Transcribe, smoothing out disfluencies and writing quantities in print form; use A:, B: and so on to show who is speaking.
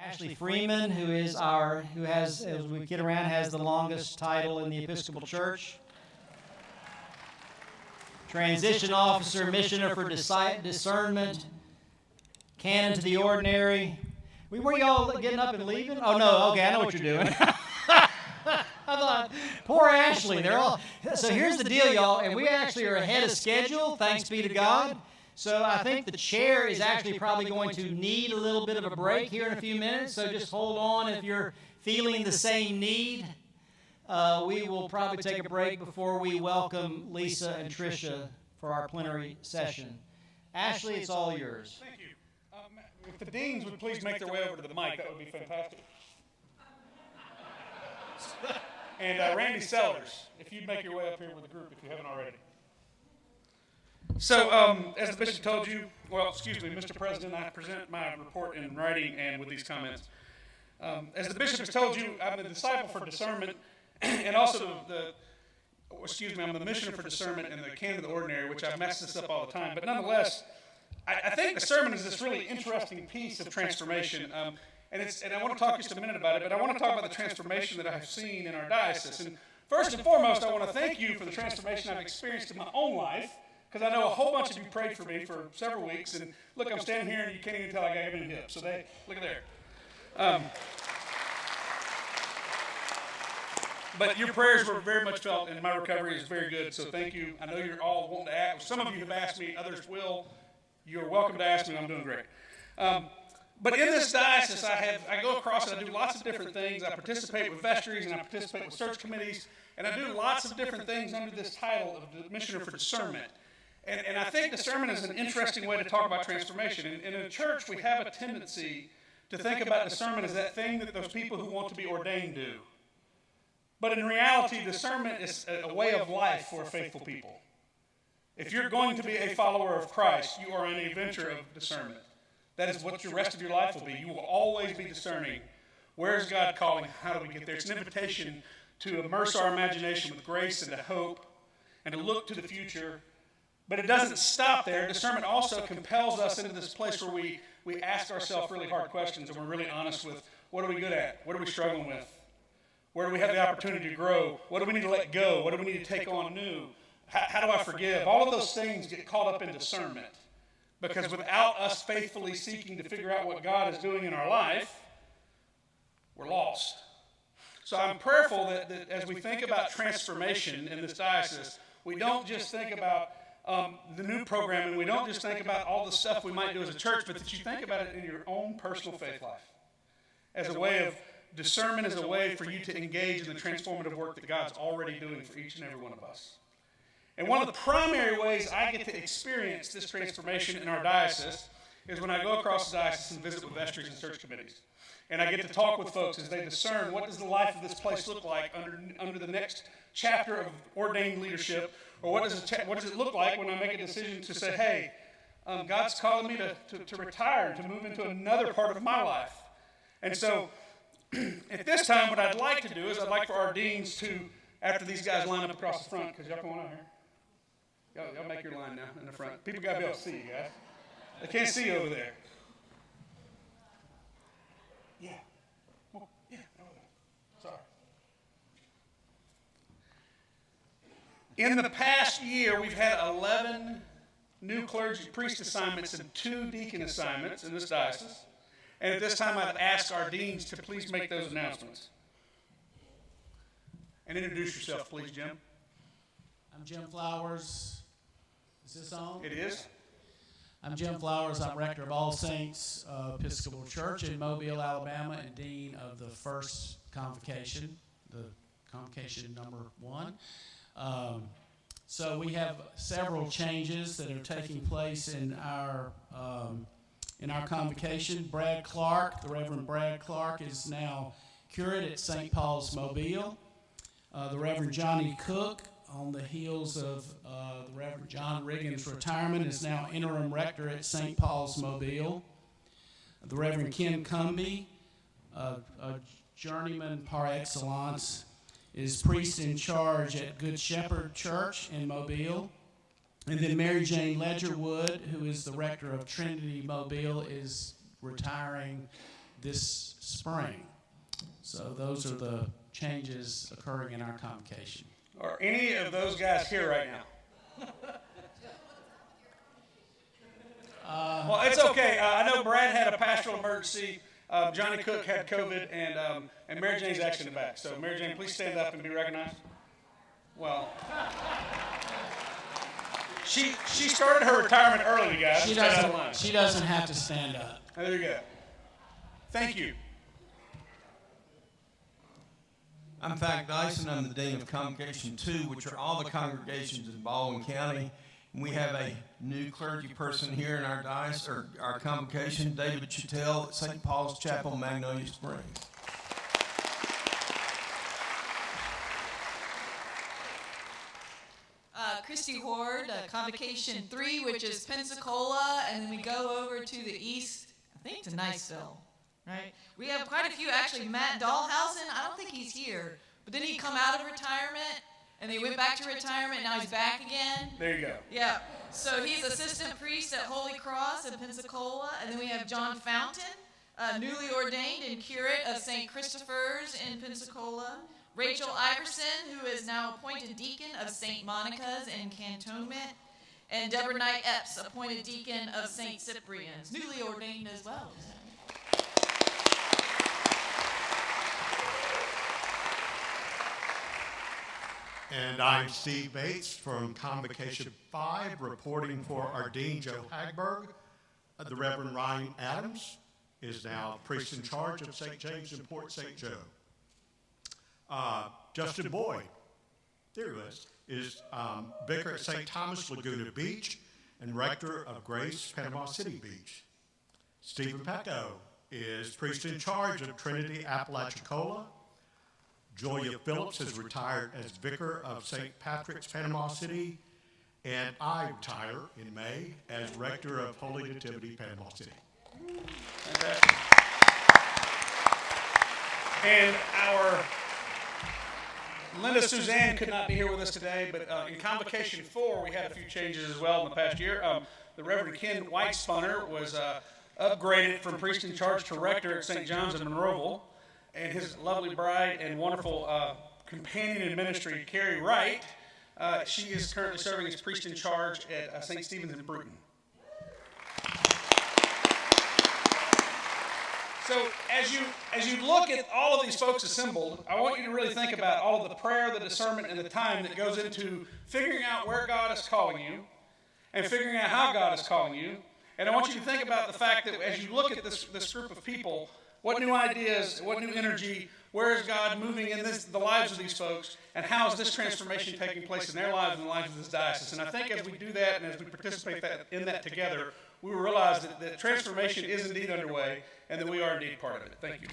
A: Ashley Freeman, who has, as we get around, has the longest title in the Episcopal Church. Transition Officer, Missioner for Discernment, Canon to the Ordinary. Were y'all getting up and leaving? Oh, no, okay, I know what you're doing. I thought, poor Ashley. So here's the deal, y'all, and we actually are ahead of schedule, thanks be to God. So I think the chair is actually probably going to need a little bit of a break here in a few minutes, so just hold on if you're feeling the same need. We will probably take a break before we welcome Lisa and Tricia for our plenary session. Ashley, it's all yours.
B: Thank you. If the deans would please make their way over to the mic, that would be fantastic. And Randy Sellers, if you'd make your way up here with the group if you haven't already. So, as the bishop told you, Mr. President, I present my report in writing and with these comments. As the bishop has told you, I'm the disciple for discernment, and also I'm the missioner for discernment in the Canon of the Ordinary, which I mess this up all the time. But nonetheless, I think discernment is this really interesting piece of transformation. And I want to talk just a minute about it, but I want to talk about the transformation that I've seen in our diocese. And first and foremost, I want to thank you for the transformation I've experienced in my own life, because I know a whole bunch of you prayed for me for several weeks. And look, I'm standing here, and you can't even tell I got a hip. So look at there. But your prayers were very much felt, and my recovery is very good. So thank you. I know you're all wanting to ask. Some of you have asked me. Others will. You're welcome to ask me. I'm doing great. But in this diocese, I go across and I do lots of different things. I participate with vestries and I participate with search committees, and I do lots of different things under this title of the Missioner for Discernment. And I think discernment is an interesting way to talk about transformation. And in a church, we have a tendency to think about discernment as that thing that those people who want to be ordained do. But in reality, discernment is a way of life for faithful people. If you're going to be a follower of Christ, you are in a venture of discernment. That is what the rest of your life will be. You will always be discerning. Where is God calling? How do we get there? It's an invitation to immerse our imagination with grace and to hope and to look to the future. But it doesn't stop there. Discernment also compels us into this place where we ask ourselves really hard questions and we're really honest with what are we good at? What are we struggling with? Where do we have the opportunity to grow? What do we need to let go? What do we need to take on new? How do I forgive? All of those things get caught up in discernment. Because without us faithfully seeking to figure out what God is doing in our life, we're lost. So I'm prayerful that as we think about transformation in this diocese, we don't just think about the new program, and we don't just think about all the stuff we might do as a church, but that you think about it in your own personal faith life. As a way of discernment, as a way for you to engage in the transformative work that God's already doing for each and every one of us. And one of the primary ways I get to experience this transformation in our diocese is when I go across the diocese and visit with vestries and search committees. And I get to talk with folks as they discern what does the life of this place look like under the next chapter of ordained leadership, or what does it look like when I make a decision to say, hey, God's calling me to retire, to move into another part of my life. And so at this time, what I'd like to do is I'd like for our deans to, after these guys line up across the front, because y'all come on out here. Y'all make your line now in the front. People got to be able to see you guys. They can't see you over there. Yeah. Well, yeah, over there. Sorry. In the past year, we've had 11 new clergy priest assignments and 2 deacon assignments in this diocese. And at this time, I'd ask our deans to please make those announcements. And introduce yourself, please, Jim.
C: I'm Jim Flowers. Is this on?
B: It is.
C: I'm Jim Flowers. I'm rector of All Saints Episcopal Church in Mobile, Alabama, and dean of the first convocation, the convocation number 1. So we have several changes that are taking place in our convocation. Brad Clark, the Reverend Brad Clark, is now curate at St. Paul's Mobile. The Reverend Johnny Cook, on the heels of the Reverend John Riggins' retirement, is now interim rector at St. Paul's Mobile. The Reverend Ken Cumby, a journeyman par excellence, is priest in charge at Good Shepherd Church in Mobile. And then Mary Jane Ledgerwood, who is the rector of Trinity Mobile, is retiring this spring. So those are the changes occurring in our convocation.
B: Are any of those guys here right now? Well, it's okay. I know Brad had a pastoral emergency. Johnny Cook had COVID, and Mary Jane's actually in the back. So, Mary Jane, please stand up and be recognized. Well, she started her retirement early, guys.
C: She doesn't have to stand up.
B: Oh, there you go. Thank you.
D: I'm Fact Dyson. I'm the Dean of Convocation 2, which are all the congregations in Baldwin County. And we have a new clergy person here in our diocese, or our convocation, David Chattel at St. Paul's Chapel, Magnolia Springs.
E: Christy Horde, Convocation 3, which is Pensacola, and then we go over to the east, I think to Niceville, right? We have quite a few, actually. Matt Dahlhausen, I don't think he's here, but then he come out of retirement, and they went back to retirement, now he's back again.
B: There you go.
E: Yeah, so he's assistant priest at Holy Cross in Pensacola, and then we have John Fountain, newly ordained and curate of St. Christopher's in Pensacola. Rachel Iverson, who is now appointed deacon of St. Monica's in Cantonment, and Deborah Knight Epps, appointed deacon of St. Cyprian's, newly ordained as well.
F: And I'm Steve Bates from Convocation 5, reporting for our Dean Joe Hagberg. The Reverend Ryan Adams is now priest in charge of St. James and Port St. Joe. Justin Boyd, there he is vicar at St. Thomas Laguna Beach and rector of Grace, Panama City Beach. Stephen Pecco is priest in charge of Trinity Apalachicola. Julia Phillips has retired as vicar of St. Patrick's, Panama City, and I retire in May as rector of Holy Nativity, Panama City.
B: Fantastic. And our Linda Suzanne could not be here with us today, but in Convocation 4, we had a few changes as well in the past year. The Reverend Ken Whitespunner was upgraded from priest in charge to rector at St. John's in Monroeville, and his lovely bride and wonderful companion in ministry, Carrie Wright, she is currently serving as priest in charge at St. Stephen's in Bruton. So as you look at all of these folks assembled, I want you to really think about all of the prayer, the discernment, and the time that goes into figuring out where God is calling you and figuring out how God is calling you. And I want you to think about the fact that as you look at this group of people, what new ideas, what new energy, where is God moving in the lives of these folks, and how is this transformation taking place in their lives and the lives of this diocese? And I think as we do that and as we participate in that together, we will realize that transformation is indeed underway and that we are indeed part of it. Thank you.